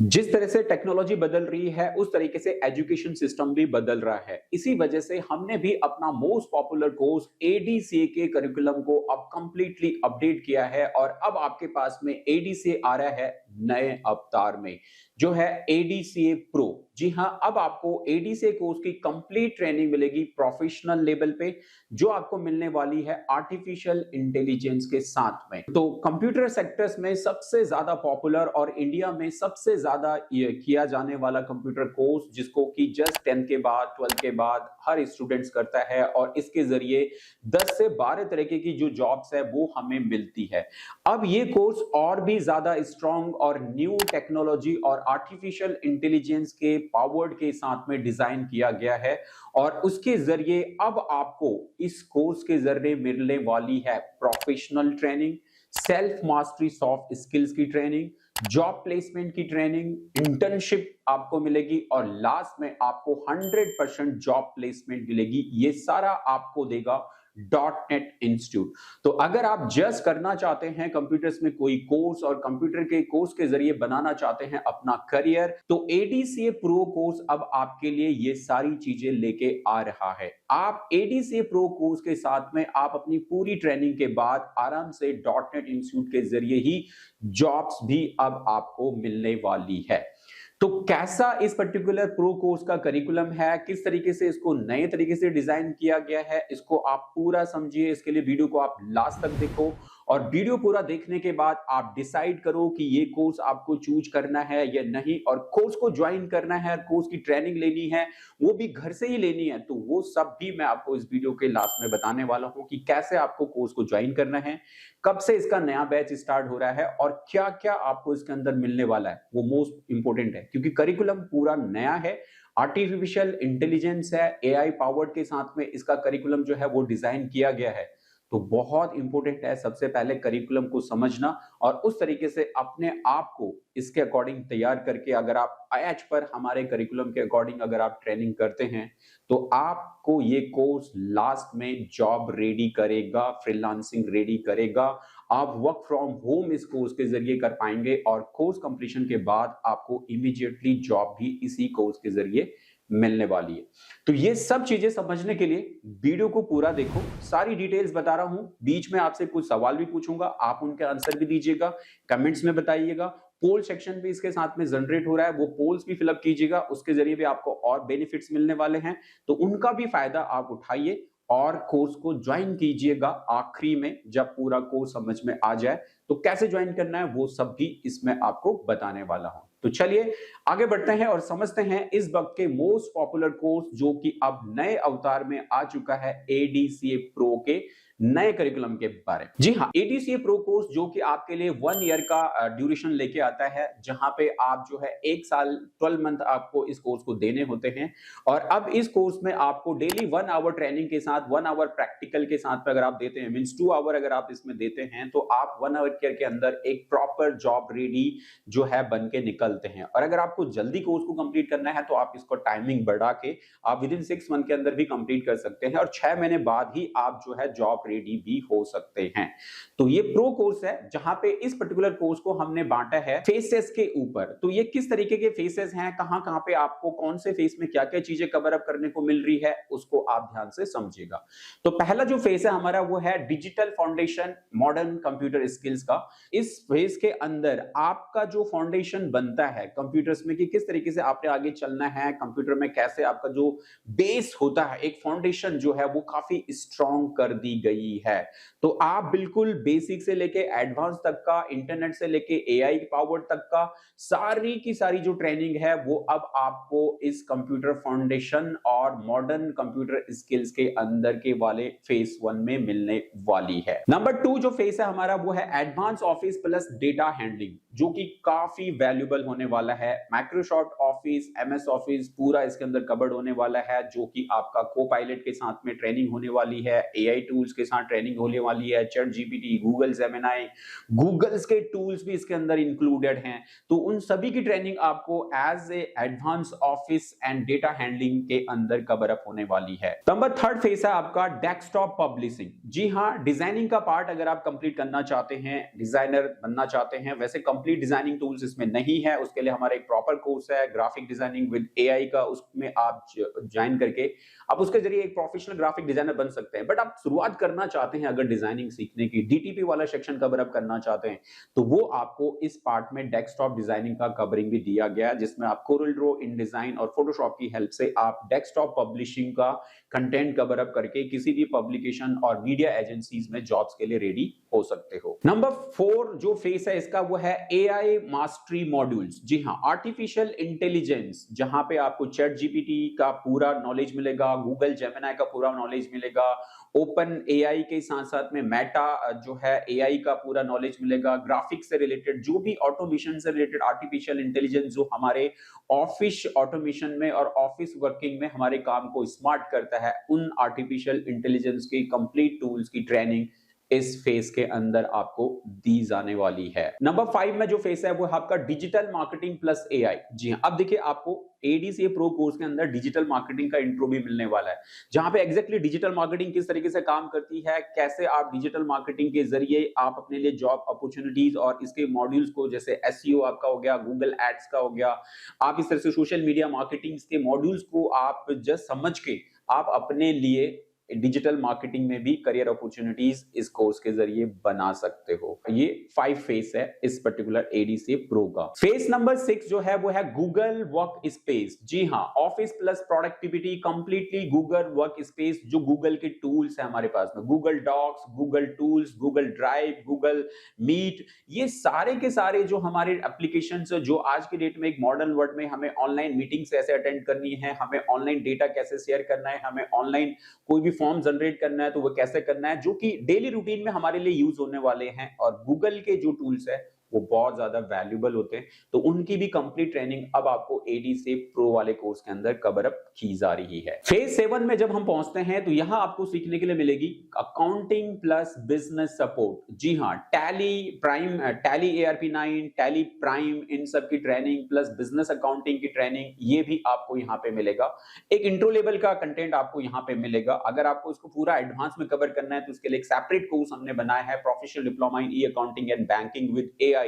जिस तरह से टेक्नोलॉजी बदल रही है उस तरीके से एजुकेशन सिस्टम भी बदल रहा है। इसी वजह से हमने भी अपना मोस्ट पॉपुलर कोर्स एडीसीए के करिकुलम को अब कंप्लीटली अपडेट किया है और अब आपके पास में एडीसीए आ रहा है नए अवतार में, जो है एडीसीए प्रो। जी हां, अब आपको एडीसीए कोर्स की कंप्लीट ट्रेनिंग मिलेगी प्रोफेशनल लेवल पे, जो आपको मिलने वाली है आर्टिफिशियल इंटेलिजेंस के साथ में। तो कंप्यूटर सेक्टर्स में सबसे ज्यादा पॉपुलर और इंडिया में सबसे ज्यादा ये किया जाने वाला कंप्यूटर कोर्स, जिसको कि जस्ट 10 के बाद 12 के बाद हर स्टूडेंट्स करता है और इसके जरिए 10 से 12 तरीके की जो जॉब्स है वो हमें मिलती है। अब ये कोर्स और भी ज्यादा स्ट्रॉन्ग और न्यू टेक्नोलॉजी और आर्टिफिशियल इंटेलिजेंस के पावर्ड के साथ में डिजाइन किया गया है और उसके जरिए अब आपको इस कोर्स के जरिए मिलने वाली है professional training, self mastery soft skills की ट्रेनिंग, जॉब प्लेसमेंट की ट्रेनिंग, इंटर्नशिप आपको मिलेगी और लास्ट में आपको 100% जॉब प्लेसमेंट मिलेगी। ये सारा आपको देगा .NET इंस्टीट्यूट। तो अगर आप जस्ट करना चाहते हैं कंप्यूटर्स में कोई कोर्स और कंप्यूटर के कोर्स के जरिए बनाना चाहते हैं अपना करियर, तो एडीसीए प्रो कोर्स अब आपके लिए ये सारी चीजें लेके आ रहा है। आप एडीसीए प्रो कोर्स के साथ में आप अपनी पूरी ट्रेनिंग के बाद आराम से .NET इंस्टीट्यूट के जरिए ही जॉब्स भी अब आपको मिलने वाली है। तो कैसा इस पर्टिकुलर प्रो कोर्स का करिकुलम है, किस तरीके से इसको नए तरीके से डिजाइन किया गया है, इसको आप पूरा समझिए। इसके लिए वीडियो को आप लास्ट तक देखो और वीडियो पूरा देखने के बाद आप डिसाइड करो कि ये कोर्स आपको चूज करना है या नहीं, और कोर्स को ज्वाइन करना है, कोर्स की ट्रेनिंग लेनी है, वो भी घर से ही लेनी है। तो वो सब भी मैं आपको इस वीडियो के लास्ट में बताने वाला हूं कि कैसे आपको कोर्स को ज्वाइन करना है, कब से इसका नया बैच स्टार्ट हो रहा है और क्या क्या आपको इसके अंदर मिलने वाला है। वो मोस्ट इंपोर्टेंट है क्योंकि करिकुलम पूरा नया है, आर्टिफिशियल इंटेलिजेंस है, एआई पावर्ड के साथ में इसका करिकुलम जो है वो डिजाइन किया गया है। तो बहुत इंपॉर्टेंट है सबसे पहले करिकुलम को समझना और उस तरीके से अपने आप को इसके अकॉर्डिंग तैयार करके, अगर आप IH पर हमारे करिकुलम के अकॉर्डिंग अगर आप ट्रेनिंग करते हैं तो आपको ये कोर्स लास्ट में जॉब रेडी करेगा, फ्रीलांसिंग रेडी करेगा। आप वर्क फ्रॉम होम इस कोर्स के जरिए कर पाएंगे और कोर्स कंप्लीशन के बाद आपको इमीडिएटली जॉब भी इसी कोर्स के जरिए मिलने वाली है। तो ये सब चीजें समझने के लिए वीडियो को पूरा देखो, सारी डिटेल्स बता रहा हूं। बीच में आपसे कुछ सवाल भी पूछूंगा, आप उनके आंसर भी दीजिएगा, कमेंट्स में बताइएगा। पोल सेक्शन भी इसके साथ में जनरेट हो रहा है, वो पोल्स भी फिलअप कीजिएगा, उसके जरिए भी आपको और बेनिफिट्स मिलने वाले हैं। तो उनका भी फायदा आप उठाइए और कोर्स को ज्वाइन कीजिएगा। आखिरी में जब पूरा कोर्स समझ में आ जाए तो कैसे ज्वाइन करना है वो सब भी इसमें आपको बताने वाला हूं। तो चलिए आगे बढ़ते हैं और समझते हैं इस वक्त के मोस्ट पॉपुलर कोर्स, जो कि अब नए अवतार में आ चुका है, एडीसीए प्रो के नए करिकुलम के बारे में। जी हाँ, एडीसीए प्रो कोर्स जो कि आपके लिए 1 ईयर का ड्यूरेशन लेके आता है, जहां पे आप जो है 1 साल 12 मंथ आपको इस कोर्स को देने होते हैं। और अब इस कोर्स में आपको डेली 1 आवर ट्रेनिंग के साथ 1 आवर प्रैक्टिकल के साथ में अगर आप देते हैं, मींस 2 आवर अगर आप इसमें देते हैं, तो आप 1 आवर के अंदर एक प्रॉपर जॉब रेडी जो है बन के निकलते हैं। और अगर आपको जल्दी कोर्स को कंप्लीट करना है तो आप इसको टाइमिंग बढ़ा के आप विद इन 6 मंथ के अंदर भी कंप्लीट कर सकते हैं और 6 महीने बाद ही आप जो है जॉब रेडी भी हो सकते हैं। तो ये प्रो कोर्स है, जहां पे इस पर्टिकुलर कोर्स को हमने बांटा है फेसेस के ऊपर। तो ये किस तरीके के फेसेस हैं, कहां कहां पे आपको कौन से फेस में क्या क्या चीजें कवर अप करने को मिल रही है, उसको आप ध्यान से समझिएगा। तो पहला जो फेस है हमारा वो है digital foundation modern computer skills का। इस फेस के अंदर आपका जो फाउंडेशन बनता है कंप्यूटर्स में कि किस तरीके से आपने आगे चलना है कंप्यूटर में, कैसे आपका जो बेस होता है, एक फाउंडेशन जो है वो काफी स्ट्रॉन्ग कर दी गई है। तो आप बिल्कुल बेसिक से लेके एडवांस तक का, इंटरनेट से लेके एआई पावर्ड तक का सारी की सारी जो ट्रेनिंग है वो अब आपको इस कंप्यूटर फाउंडेशन और मॉडर्न कंप्यूटर स्किल्स के अंदर के वाले फेस 1 में मिलने वाली है। नंबर 2 जो फेस है हमारा वो है advance office plus data handling, जो कि काफी वैल्यूएबल होने वाला है। माइक्रोसॉफ्ट ऑफिस, MS ऑफिस पूरा इसके अंदर कवर्ड होने वाला है, जो कि आपका को-पायलट के साथ में ट्रेनिंग होने वाली है, एआई टूल्स के साथ ट्रेनिंग होने वाली है, ChatGPT, Google Gemini, Google's के टूल्स भी इसके अंदर इंक्लूडेड हैं। तो उन सभी की ट्रेनिंग आपको as a advance office and data handling के अंदर कवर अप होने वाली है। नंबर 3 फेस है आपका डेस्कटॉप पब्लिशिंग। जी हाँ, डिजाइनिंग का पार्ट अगर आप कंप्लीट करना चाहते हैं, डिजाइनर बनना चाहते हैं, वैसे कंप्लीट डिजाइनिंग टूल्स इसमें नहीं है, उसके लिए हमारा एक प्रॉपर कोर्स है ग्राफिक डिजाइनिंग विद एआई का, उसमें आप ज्वाइन करके आप उसके जरिए एक प्रोफेशनल ग्राफिक डिजाइनर बन सकते हैं। बट आप शुरुआत करना चाहते हैं अगर डिजाइनिंग सीखने की, डीटीपी वाला सेक्शन कवर अप करना चाहते हैं, तो वो आपको इस पार्ट में डेस्कटॉप डिजाइनिंग का कवरिंग भी दिया गया है, जिसमें आप कोरल ड्रॉ, इनडिजाइन और फोटोशॉप की हेल्प से आप डेस्कटॉप पब्लिशिंग का कंटेंट कवर अप करके किसी भी पब्लिकेशन और मीडिया एजेंसीज में जॉब्स के लिए रेडी हो सकते हो। नंबर 4 जो फेस है इसका वो है एआई मास्टरी मॉड्यूल्स। जी हाँ, आर्टिफिशियल इंटेलिजेंस, जहां पे आपको चैट जीपीटी का पूरा नॉलेज मिलेगा, गूगल जेमिनी का पूरा नॉलेज मिलेगा, ओपन एआई के साथ साथ में मेटा जो है एआई का पूरा नॉलेज मिलेगा, ग्राफिक्स से रिलेटेड जो भी ऑटोमेशन से रिलेटेड आर्टिफिशियल इंटेलिजेंस जो हमारे ऑफिस ऑटोमेशन में और ऑफिस वर्किंग में हमारे काम को स्मार्ट करता है, उन आर्टिफिशियल इंटेलिजेंस की कंप्लीट टूल्स की ट्रेनिंग इस फेस के अंदर आपको दी जाने वाली है। नंबर 5 में जो फेस है वो है आपका डिजिटल मार्केटिंग प्लस एआई। जी हां, अब देखिए आपको एडीसीए प्रो कोर्स के अंदर डिजिटल मार्केटिंग का इंट्रो भी मिलने वाला है, जहां पे एग्जैक्टली डिजिटल मार्केटिंग किस तरीके से काम करती है, कैसे आप डिजिटल मार्केटिंग के जरिए आप अपने लिए जॉब अपॉर्चुनिटीज और इसके मॉड्यूल्स को, जैसे एसईओ आपका हो गया, गूगल एड्स का हो गया, आप इस तरह से सोशल मीडिया मार्केटिंग के मॉड्यूल्स को आप जस्ट समझ के आप अपने लिए डिजिटल मार्केटिंग में भी करियर अपॉर्चुनिटीज इस कोर्स के जरिए बना सकते हो। ये 5 फेस है इस पर्टिकुलर एडीसी प्रो का। फेस नंबर 6 जो है वो है गूगल वर्क स्पेस। जी हां, office plus productivity completely Google Workspace, जो गूगल के टूल्स है हमारे पास में, Google Docs, Google tools, Google Drive, Google Meet, ये सारे के सारे जो हमारे एप्लीकेशंस जो आज की डेट में एक मॉडर्न वर्ल्ड में हमें ऑनलाइन मीटिंग्स कैसे अटेंड करनी है, हमें ऑनलाइन डेटा कैसे शेयर करना है, हमें ऑनलाइन कोई भी फॉर्म जनरेट करना है तो वो कैसे करना है, जो कि डेली रूटीन में हमारे लिए यूज होने वाले हैं, और गूगल के जो टूल्स है वो बहुत ज्यादा वैल्यूएबल होते हैं, तो उनकी भी कंप्लीट ट्रेनिंग अब आपको एडीसी प्रो वाले कोर्स के अंदर कवर अप की जा रही है। फेज 7 में जब हम पहुंचते हैं तो यहां आपको सीखने के लिए मिलेगी अकाउंटिंग प्लस बिजनेस सपोर्ट। जी हां, Tally Prime, Tally ARP9, Tally Prime, इन सब की ट्रेनिंग प्लस बिजनेस अकाउंटिंग की ट्रेनिंग, ये भी आपको यहां पे मिलेगा। एक इंट्रो लेवल का कंटेंट आपको यहां पे मिलेगा। अगर आपको इसको पूरा एडवांस में कवर करना है तो उसके लिए एक सेपरेट कोर्स हमने बनाया है, professional diploma in E accounting and banking with AI,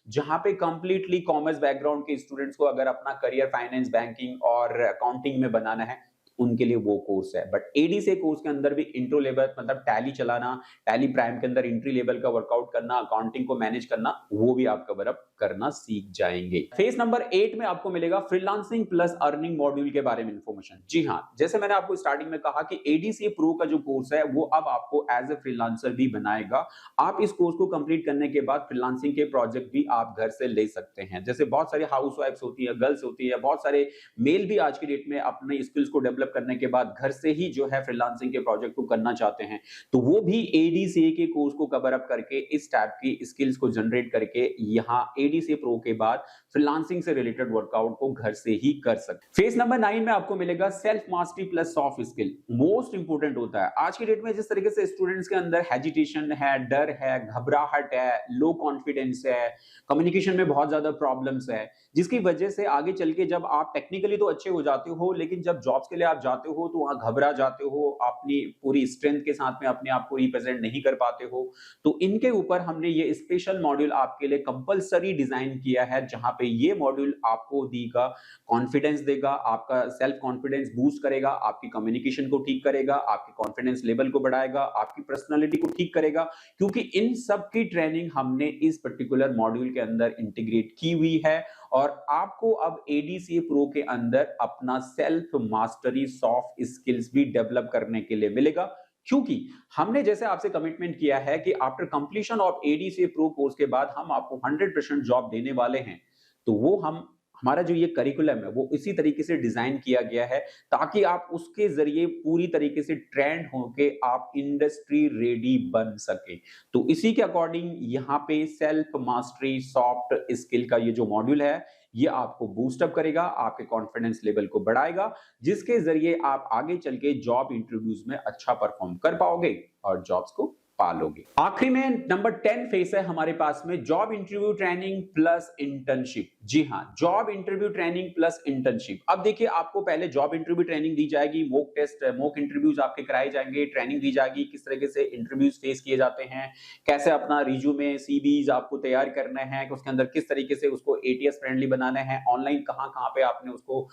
जहां पे कंप्लीटली कॉमर्स बैकग्राउंड के स्टूडेंट्स को अगर अपना करियर फाइनेंस, बैंकिंग और अकाउंटिंग में बनाना है उनके लिए वो कोर्स है। बट एडीसी कोर्स के अंदर भी इंट्रो लेवल, मतलब टैली चलाना, टैली प्राइम के अंदर एंट्री लेवल का वर्कआउट करना, अकाउंटिंग को मैनेज करना, वो भी आप कवर अप करना सीख जाएंगे। फेज नंबर 8 में आपको मिलेगा फ्रीलांसिंग प्लस अर्निंग मॉड्यूल के बारे में इंफॉर्मेशन। जी हां, जैसे मैंने आपको स्टार्टिंग में कहा कि एडीसी प्रो का जो कोर्स है वो अब आपको एज ए फ्रीलांसर भी बनाएगा। आप इस कोर्स को कंप्लीट करने के बाद फ्रीलांसिंग के प्रोजेक्ट भी आप घर से ले सकते हैं। जैसे बहुत सारी हाउसवाइफ्स होती है, गर्ल्स होती है, बहुत सारे मेल भी आज की डेट में अपने स्किल्स को डेवलप करने के बाद घर से ही जो है फ्रीलांसिंग के प्रोजेक्ट को करना चाहते हैं, तो वो भी एडीसीए के कोर्स को कवर अप करके इस टाइप की स्किल्स को जनरेट करके यहां एडीसीए प्रो के बाद फ्रीलांसिंग से रिलेटेड वर्कआउट को घर से ही कर सकते। फेज नंबर 9 में आपको मिलेगा self mastery plus soft skill. Most important होता है आज की डेट में, जिस तरीके से स्टूडेंट्स के अंदर हेजिटेशन है, डर है, घबराहट है, लो कॉन्फिडेंस है, कम्युनिकेशन में बहुत ज्यादा प्रॉब्लम्स है, जिसकी वजह से आगे चल के जब आप टेक्निकली तो अच्छे हो जाते हो, लेकिन जब जॉब्स के लिए आप जाते हो तो वहां घबरा जाते हो, अपनी पूरी स्ट्रेंथ के साथ में अपने आप को रिप्रेजेंट नहीं कर पाते हो। तो इनके ऊपर हमने ये स्पेशल मॉड्यूल आपके लिए कंपलसरी डिजाइन किया है, जहां पे ये मॉड्यूल आपको देगा कॉन्फिडेंस देगा, आपका सेल्फ कॉन्फिडेंस बूस्ट करेगा, आपकी कम्युनिकेशन को ठीक करेगा, आपके कॉन्फिडेंस लेवल को बढ़ाएगा, आपकी पर्सनालिटी को ठीक करेगा, क्योंकि इन सब की ट्रेनिंग हमने इस पर्टिकुलर मॉड्यूल के अंदर इंटीग्रेट की हुई है। और आपको अब एडीसीए प्रो के अंदर अपना सेल्फ मास्टरी सॉफ्ट स्किल्स भी डेवलप करने के लिए मिलेगा, क्योंकि हमने जैसे आपसे कमिटमेंट किया है कि after completion of ADCA pro course के बाद हम आपको 100% जॉब देने वाले हैं। तो वो हमारा जो ये करिकुलम है वो इसी तरीके से डिजाइन किया गया है ताकि आप उसके जरिए पूरी तरीके से ट्रेंड होके आप इंडस्ट्री रेडी बन सके। तो इसी के अकॉर्डिंग यहाँ पे सेल्फ मास्टरी सॉफ्ट स्किल का ये जो मॉड्यूल है ये आपको बूस्टअप करेगा, आपके कॉन्फिडेंस लेवल को बढ़ाएगा, जिसके जरिए आप आगे चल के जॉब इंटरव्यूज में अच्छा परफॉर्म कर पाओगे और जॉब्स को पालोगे। आखिरी में नंबर 10 फेस है हमारे पास में job interview training plus internship. जी हाँ, job interview training plus internship. अब देखिए, आपको पहले जॉब इंटरव्यू ट्रेनिंग दी जाएगी, मॉक टेस्ट, मॉक इंटरव्यूज आपके कराए जाएंगे, ट्रेनिंग दी जाएगी किस तरीके से इंटरव्यूज फेस किए जाते हैं, कैसे अपना रिज्यूमे, सीवीज आपको तैयार करना है, कि उसके अंदर किस तरीके से उसको एटीएस फ्रेंडली बनाना है, ऑनलाइन कहां कहां पे आपने उसको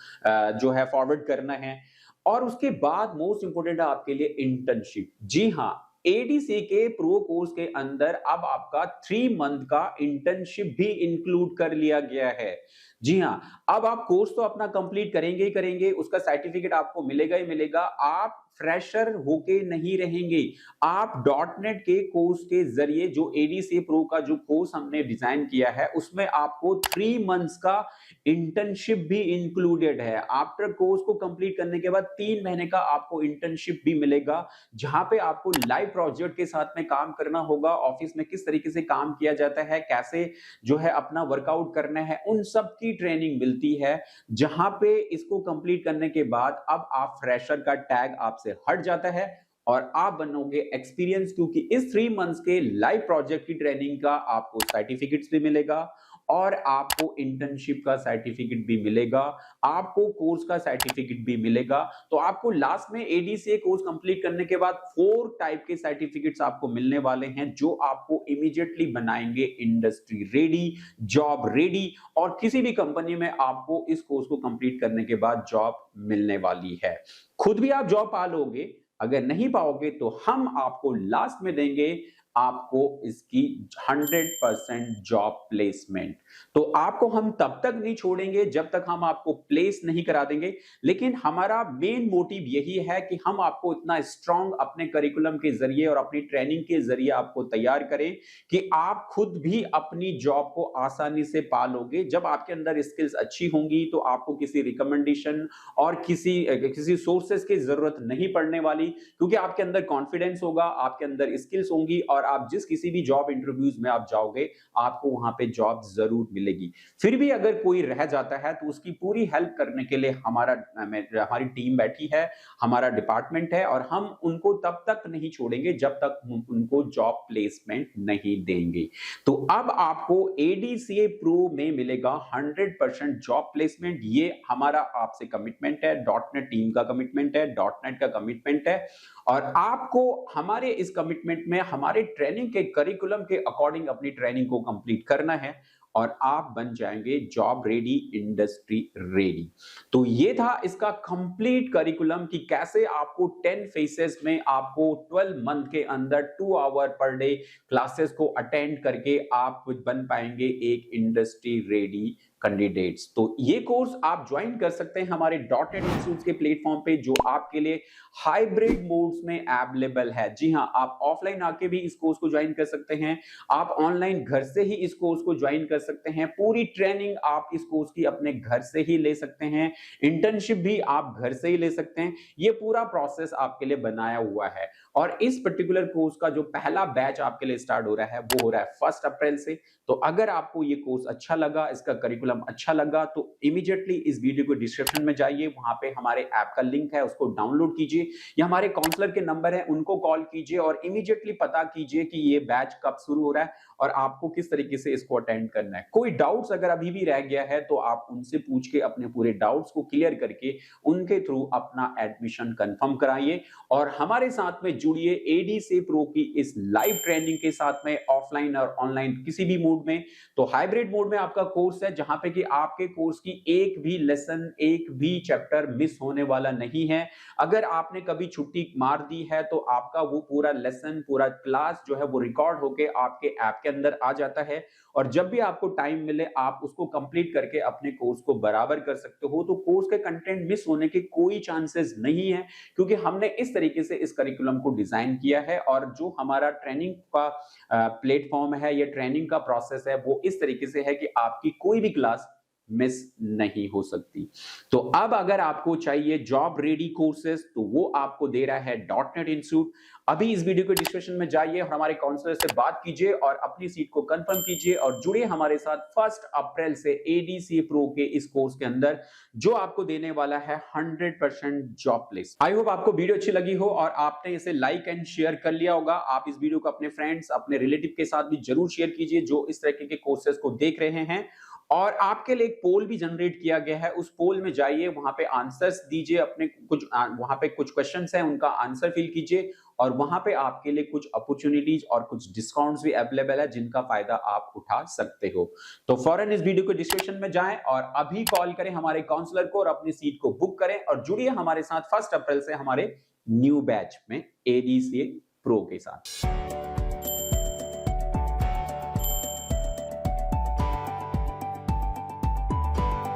जो है फॉरवर्ड करना है। और उसके बाद मोस्ट इंपोर्टेंट है आपके लिए इंटर्नशिप। जी हाँ, एडीसी के प्रो कोर्स के अंदर अब आपका 3 मंथ का इंटर्नशिप भी इंक्लूड कर लिया गया है। जी हाँ, अब आप कोर्स तो अपना कंप्लीट करेंगे ही करेंगे, उसका सर्टिफिकेट आपको मिलेगा ही मिलेगा। आप फ्रेशर होके नहीं रहेंगे, आप डॉटनेट के कोर्स के जरिए जो एडीसी प्रो का जो कोर्स हमने डिजाइन किया है उसमें आपको 3 मंथ्स का इंटर्नशिप भी इंक्लूडेड है। आफ्टर कोर्स को कंप्लीट करने के बाद 3 महीने का आपको इंटर्नशिप भी मिलेगा, जहां पे आपको लाइव प्रोजेक्ट के साथ में काम करना होगा, ऑफिस में किस तरीके से काम किया जाता है, कैसे जो है अपना वर्कआउट करना है, उन सब की ट्रेनिंग मिलती है। जहां पे इसको कंप्लीट करने के बाद अब आप फ्रेशर का टैग आपसे हट जाता है और आप बनोगे एक्सपीरियंस, क्योंकि इस 3 मंथ्स के लाइव प्रोजेक्ट की ट्रेनिंग का आपको सर्टिफिकेट्स भी मिलेगा और आपको इंटर्नशिप का सर्टिफिकेट भी मिलेगा, आपको कोर्स का सर्टिफिकेट भी मिलेगा। तो आपको लास्ट में एडीसीए कोर्स कंप्लीट करने के बाद 4 टाइप के सर्टिफिकेट्स आपको मिलने वाले हैं, जो आपको इमीडिएटली बनाएंगे इंडस्ट्री रेडी, जॉब रेडी, और किसी भी कंपनी में आपको इस कोर्स को कंप्लीट करने के बाद जॉब मिलने वाली है। खुद भी आप जॉब पालोगे, अगर नहीं पाओगे तो हम आपको लास्ट में देंगे आपको इसकी 100% जॉब प्लेसमेंट। तो आपको हम तब तक नहीं छोड़ेंगे जब तक हम आपको प्लेस नहीं करा देंगे, लेकिन हमारा मेन मोटिव यही है कि हम आपको इतना स्ट्रांग अपने करिकुलम के जरिए और अपनी ट्रेनिंग के जरिए आपको तैयार करें कि आप खुद भी अपनी जॉब को आसानी से पालोगे। जब आपके अंदर स्किल्स अच्छी होंगी तो आपको किसी रिकमेंडेशन और किसी सोर्सेस की जरूरत नहीं पड़ने वाली, क्योंकि आपके अंदर कॉन्फिडेंस होगा, आपके अंदर स्किल्स होंगी और आप जिस किसी भी जॉब इंटरव्यूज में आप जाओगे आपको वहां पे जॉब जरूर मिलेगी। फिर भी अगर कोई रह जाता है तो उसकी पूरी हेल्प करने के लिए हमारी टीम बैठी है, हमारा डिपार्टमेंट है, और हम उनको तब तक नहीं छोड़ेंगे जब तक उनको जॉब प्लेसमेंट नहीं देंगे। तो अब आपको एडीसीए प्रो में मिलेगा 100% जॉब प्लेसमेंट। ये हमारा आपसे कमिटमेंट है, डॉटनेट टीम का कमिटमेंट है, डॉटनेट का कमिटमेंट है, और आपको हमारे इस कमिटमेंट में हमारे ट्रेनिंग के करिकुलम के अकॉर्डिंग अपनी ट्रेनिंग को कंप्लीट करना है और आप बन जाएंगे जॉब रेडी, इंडस्ट्री रेडी। तो ये था इसका कंप्लीट करिकुलम कि कैसे आपको 10 फेसेस में आपको 12 मंथ के अंदर 2 आवर पर डे क्लासेस को अटेंड करके आप बन पाएंगे एक इंडस्ट्री रेडी कैंडिडेट्स। तो ये कोर्स आप ज्वाइन कर सकते हैं हमारे डॉटनेट इंस्टीट्यूट के प्लेटफॉर्म पे, जो आपके लिए हाइब्रिड मोड्स में अवेलेबल है। जी हां, आप ऑफलाइन आके भी इस कोर्स को ज्वाइन कर सकते हैं, आप ऑनलाइन घर से ही इस कोर्स को ज्वाइन कर सकते हैं, पूरी ट्रेनिंग आप इस कोर्स की अपने घर से ही ले सकते हैं, इंटर्नशिप भी आप घर से ही ले सकते हैं। ये पूरा प्रोसेस आपके लिए बनाया हुआ है। और इस पर्टिकुलर कोर्स का जो पहला बैच आपके लिए स्टार्ट हो रहा है वो हो रहा है 1 अप्रैल से। तो अगर आपको ये कोर्स अच्छा लगा, इसका करिकुलम अच्छा लगा, तो इमीडिएटली इस वीडियो को डिस्क्रिप्शन में जाइए, वहां पे हमारे ऐप का लिंक है, उसको डाउनलोड कीजिए, या हमारे काउंसलर के नंबर है उनको कॉल कीजिए और इमीडिएटली पता कीजिए कि ये बैच कब शुरू हो रहा है और आपको किस तरीके से इसको अटेंड करना है। कोई डाउट्स अगर अभी भी रह गया है तो आप उनसे पूछ के अपने पूरे डाउट्स को क्लियर करके उनके थ्रू अपना एडमिशन कंफर्म कराइए और हमारे साथ में जुड़िए एडीसी प्रो की इस लाइव ट्रेनिंग के साथ में, ऑफलाइन और ऑनलाइन किसी भी मोड में। तो हाइब्रिड मोड में आपका कोर्स है, जहां पे कि आपके कोर्स की एक भी लेसन, एक भी चैप्टर मिस होने वाला नहीं है। अगर आपने कभी छुट्टी मार दी है तो आपका वो पूरा लेसन, पूरा क्लास जो है वो रिकॉर्ड होके आपके ऐप के अंदर आ जाता है, और जब भी आपको टाइम मिले आप उसको कंप्लीट करके अपने कोर्स को बराबर कर सकते हो। तो कोर्स के कंटेंट मिस होने के कोई चांसेस नहीं है, क्योंकि हमने इस तरीके से इस करिकुलम को डिजाइन किया है, और जो हमारा ट्रेनिंग का प्लेटफॉर्म है या ट्रेनिंग का प्रोसेस है वो इस तरीके से है कि आपकी कोई भी क्लास मिस नहीं हो सकती। तो अब अगर आपको चाहिए जॉब रेडी कोर्सेज तो वो आपको दे रहा है .NET इंस्टीट्यूट। अभी इस वीडियो के डिस्क्रिप्शन में जाइए और हमारे काउंसलर से बात कीजिए और अपनी सीट को कंफर्म कीजिए और जुड़िए हमारे साथ 1 अप्रैल से ADCA प्रो के इस कोर्स के अंदर, जो आपको देने वाला है 100% जॉब प्लेस। आई होप आपको वीडियो अच्छी लगी हो और आपने इसे लाइक एंड शेयर कर लिया होगा। आप इस वीडियो को अपने फ्रेंड्स, अपने रिलेटिव के साथ भी जरूर शेयर कीजिए जो इस तरह के कोर्सेज को देख रहे हैं। और आपके लिए एक पोल भी जनरेट किया गया है, उस पोल में जाइए, वहां पे आंसर्स दीजिए, अपने कुछ वहां पे कुछ क्वेश्चंस हैं उनका आंसर फिल कीजिए और वहां पे आपके लिए कुछ अपॉर्चुनिटीज और कुछ डिस्काउंट्स भी अवेलेबल है जिनका फायदा आप उठा सकते हो। तो फौरन इस वीडियो के डिस्क्रिप्शन में जाएं और अभी कॉल करें हमारे काउंसलर को और अपनी सीट को बुक करें और जुड़िए हमारे साथ 1 अप्रैल से हमारे न्यू बैच में ADCA प्रो के साथ।